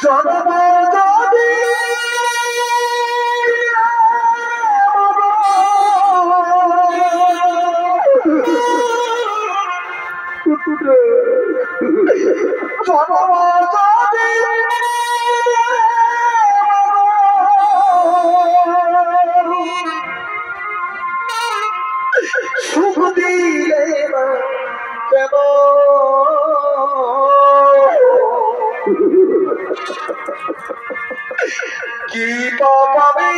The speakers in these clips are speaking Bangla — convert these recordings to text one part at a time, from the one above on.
জন্ম যদি সুখ দিলে কেন কি পাবে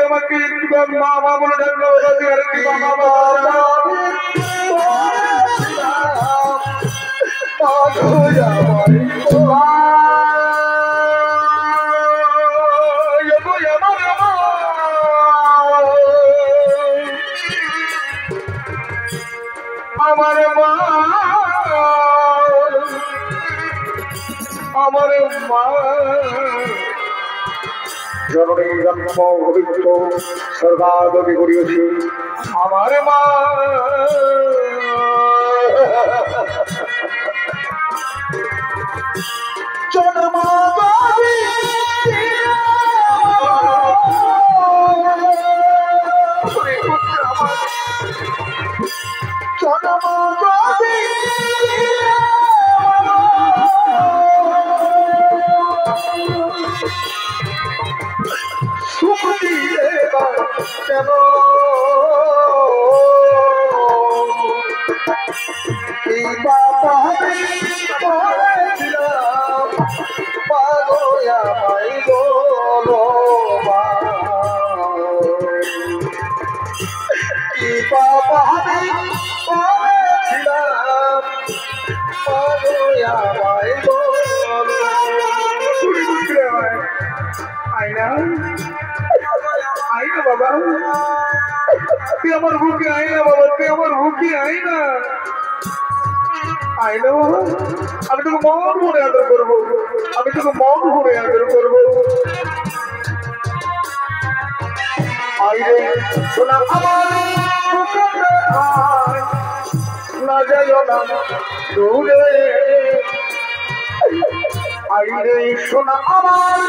আমাকে মা মা বলে ডাকলো আমার মা আমার মা জননী জন্ম পবিত্র সর্বাগতি করিয়েছি আমার মা জন্ম সুখ দিলে কেন কি বাবা পাগয়া ভাই বলো কি বাবা পাগয়া ভাই বলো আইনা আইনা বাবা তুই আমার বুকে আইনা বাবা তুই আমার বুকে আইনা আইনা বাবা আমি তোকে মন ভরে আদর করবো আমি তোকে মন ভরে আদর করবো আইরে শোনা আমার না যাইও না দূরে আইরে শোনা আমার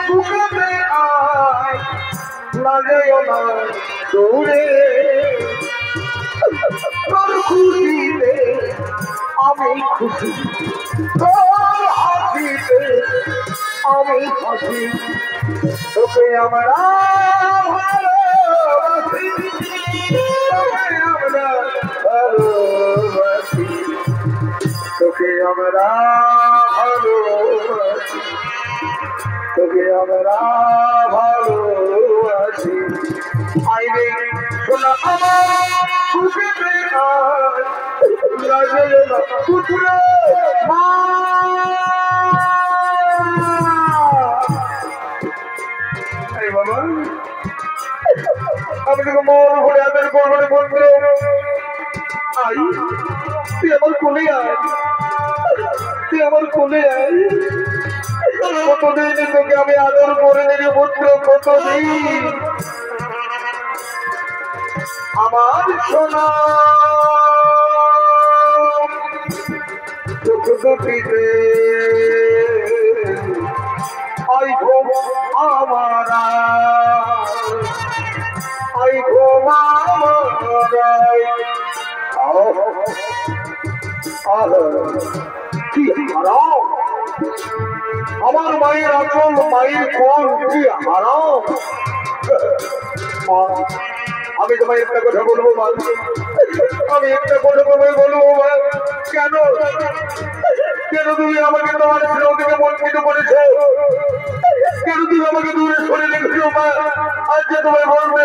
বুকেতে আয় না যাইও না দূরে তোর খুশিতে আমি খুশি তোর হাসিতে আমি হাসি তোকে আমরা ভালোবাসি তোকে আমরা ভালোবাসি তোকে আমরা ভালোবাসি তোকে আমরা ভালোবাসি আইরে শোনা আমার বুকেতে লাগে না পুত্রে মা এই বাবা আমি তোকে মন ভরে আদর করবো রে বন্ধু আই তুই আমার কোলে আয় তুই আমার কোলে আয় কতদিন তোকে আমি আদর করে নিয়ে পুত্র কতদিন আমার সোনা চোখ দুটিতে আই ঘুম আমার আই ঘুম কি হারাও আমার মায়ের আসল মায়ের কোন কি হারাও আমি তোমায় একটা কথা বলবো মা আমি একটা কথা তোমায় বলবো মা কেন কেন তুমি আমাকে তোমার স্নেহ থেকে বঞ্চিত করেছো কেন তুমি আমাকে দূরে সরে রেখেছো মা আজকে তোমায় বলবে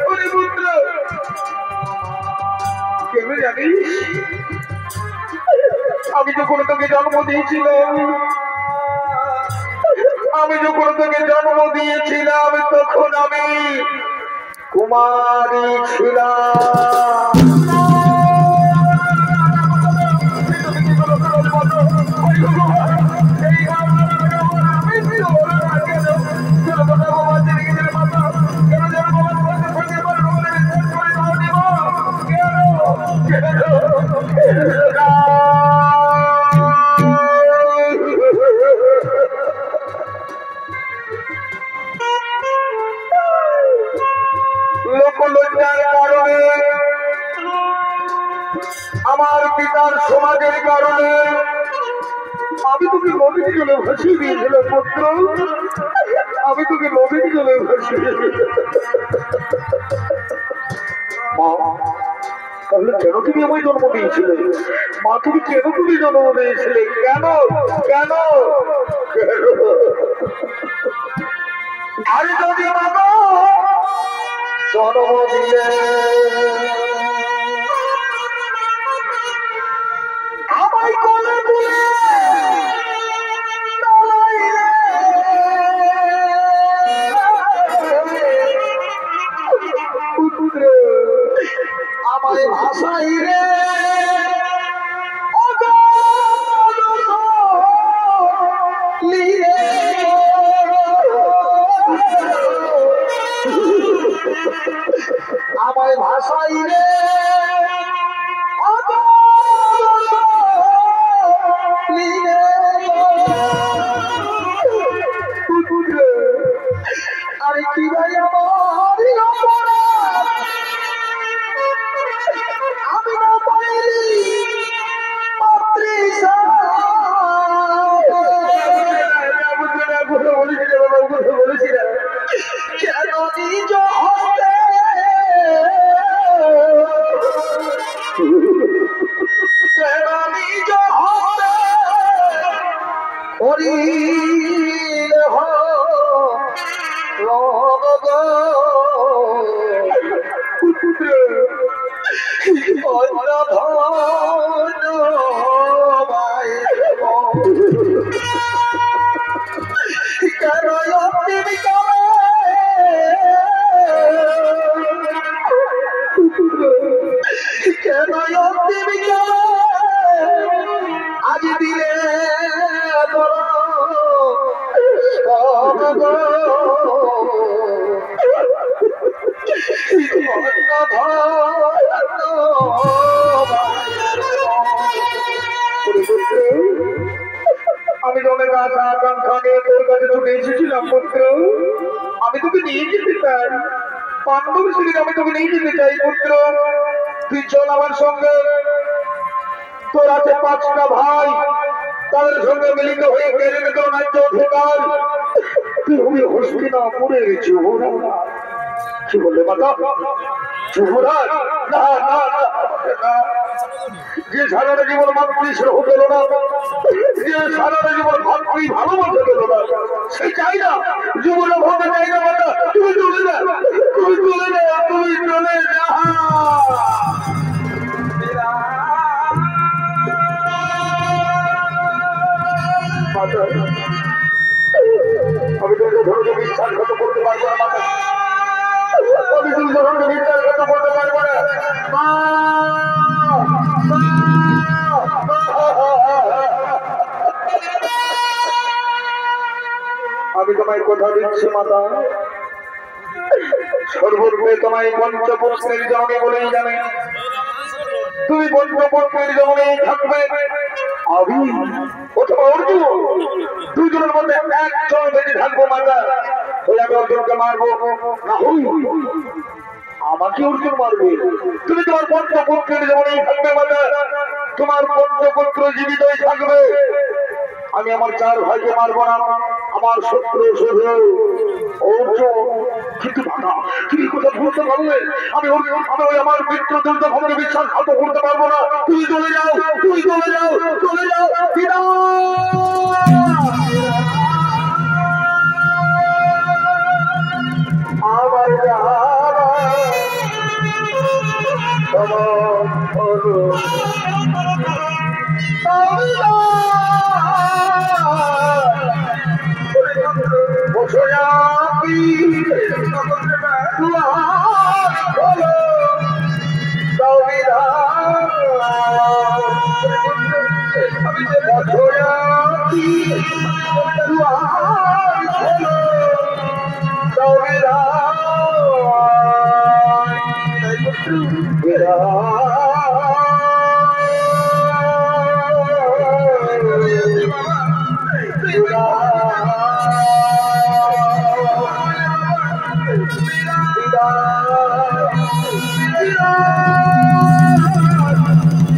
হয় পুত্র কেন জানিস আমি যখন তোকে জন্ম দিয়েছিলাম তখন আমি কুমারী ছিলাম নদীর জলে ভাসিয়ে দিয়েছিল পুত্র, আমি তোকে নদীর জলে ভাসিয়ে। মা, তাহলে কেন তুমি আমায় জন্ম দিয়েছিলে? মা, তুমি কেন জন্ম দিয়েছিলে? কেন কেন আর যদি বাবা জন্ম দিলে আমায় কোলে তুলে আমায় ভাষাই রে আমায় ভাষাই রে আরে কি ভাই আমার আমি না পাইলি বলেছি না কেন নিজ হস্তে কেন নিজ হস্তে হরিলে কেন কেন আজ দিলে আমি তো অনেক আশা আকাঙ্ক্ষা নিয়ে তোর কাছে ছুটে এসেছিলাম পুত্র, আমি তোকে নিয়ে যেতে চাই পাণ্ডব সেদিন, আমি তোকে নিয়ে যেতে চাই পুত্র, তুই চল আমার সঙ্গে। তোর আছে 5টা ভাই, তাদের সঙ্গে মিলিত হয়ে কেড়ে তোর রাজ্য অধিকার, তুই হবি হস্তিনাপুরের যুবরাজ। কি বললে মাতা? যুবরাজ? না না না, যে সারাটা জীবন মাতৃস্নেহ পেল না, যে সারাটা জীবন ভাতৃ ভালোবাসা পেল না, সে চাই না, যুবরাজ হতে চাই না মাতা। তুমি চলে না, তুমি চলে না, তুমি চলে না। আমি তোকে ধরে বিশ্বাসঘাত করতে পারবো না মাতা, আমি তুমি যখন বিশ্বাসঘাত করতে পারবো না। আমি তোমায় কথা দিচ্ছি মাতা, সর্বরূপে তোমায় পঞ্চপুত্রের জননী বলেই জানে, তুমি পঞ্চপুত্রের জননীই থাকবে। আমি অথবা অর্জুন, দুজনের মধ্যে একজন বেঁচে থাকবো মাতা, ওই আমি অর্জুনকে মারবো, না হই আমাকে অর্জুন মারবে। তুমি তোমার পঞ্চপুত্রের জননীই থাকবে মাতা, তোমার পঞ্চপুত্র জীবিতই থাকবে। আমি আমার 4 ভাইকে মারবো না, আমার শত্রু শুধু অর্জুন। কিন্তু দাদা, তুমি কথা বলতে পারলে আমি ওই আমার মিত্র দুর্যোধনকে বিশ্বাসঘাত করতে পারবো না। তুমি চলে যাও, তুমি চলে যাও, চলে যাও পিতা। আমার